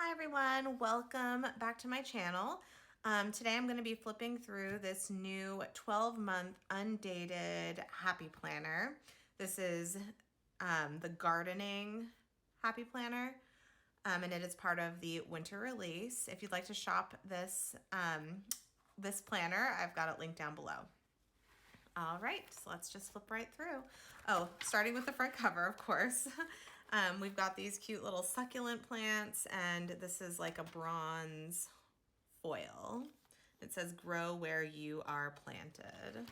Hi everyone, welcome back to my channel. Today I'm going to be flipping through this new 12-month undated happy planner. This is the gardening happy planner, and it is part of the winter release. If you'd like to shop this, this planner, I've got it linked down below. All right, so let's just flip right through. Oh, starting with the front cover, of course. We've got these cute little succulent plants, and this is like a bronze foil. It says, "Grow where you are planted."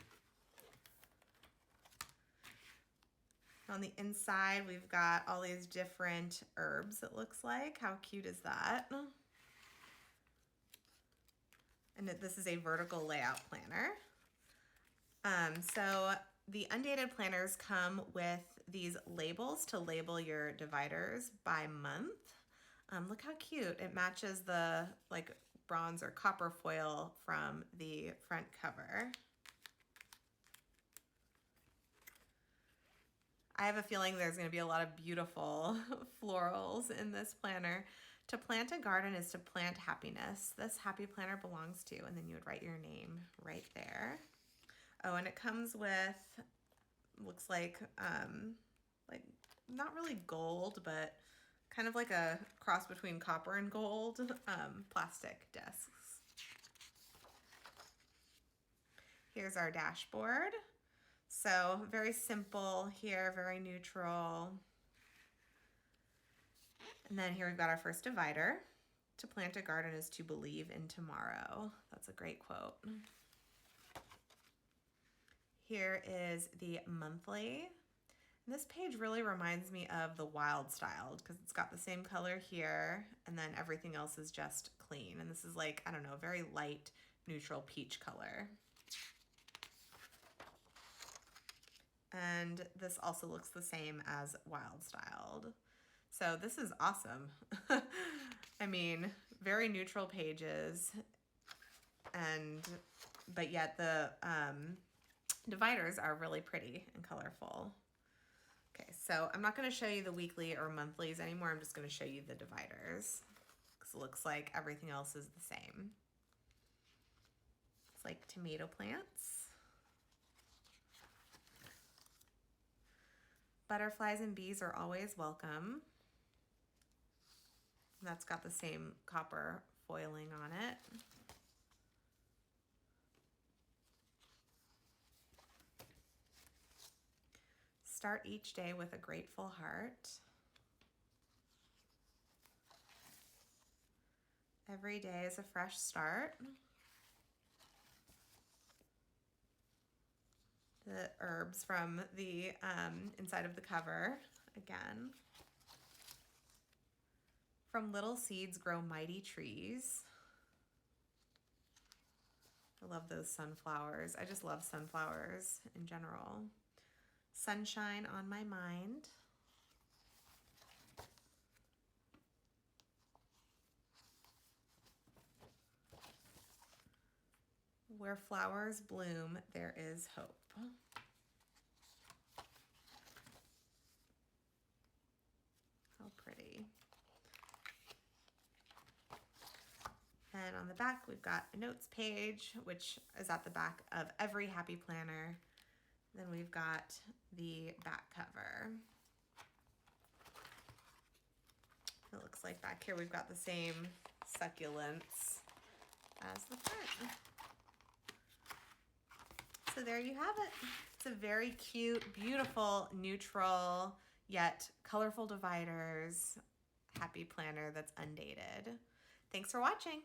On the inside, we've got all these different herbs, it looks like. How cute is that? And this is a vertical layout planner. So the undated planners come with these labels to label your dividers by month. Look how cute. It matches the like bronze or copper foil from the front cover. I have a feeling there's going to be a lot of beautiful florals in this planner. To plant a garden is to plant happiness. This happy planner belongs to, and then you would write your name right there. Oh, and it comes with, looks like not really gold, but kind of like a cross between copper and gold, plastic discs. Here's our dashboard. So very simple here, very neutral. And then here we've got our first divider. To plant a garden is to believe in tomorrow. That's a great quote. Here is the monthly. And this page really reminds me of the Wild Styled because it's got the same color here and then everything else is just clean. And this is like, I don't know, very light, neutral peach color. And this also looks the same as Wild Styled. So this is awesome. I mean, very neutral pages, but yet the dividers are really pretty and colorful. Okay, so I'm not going to show you the weekly or monthlies anymore. I'm just going to show you the dividers because it looks like everything else is the same. It's like tomato plants. Butterflies and bees are always welcome. And that's got the same copper foiling on it. Start each day with a grateful heart. Every day is a fresh start. The herbs from the inside of the cover again. From little seeds grow mighty trees. I love those sunflowers. I just love sunflowers in general. Sunshine on my mind. Where flowers bloom, there is hope. How pretty. And on the back, we've got a notes page, which is at the back of every happy planner. Then we've got the back cover. It looks like back here we've got the same succulents as the front. So there you have it. It's a very cute, beautiful, neutral, yet colorful dividers happy planner that's undated. Thanks for watching.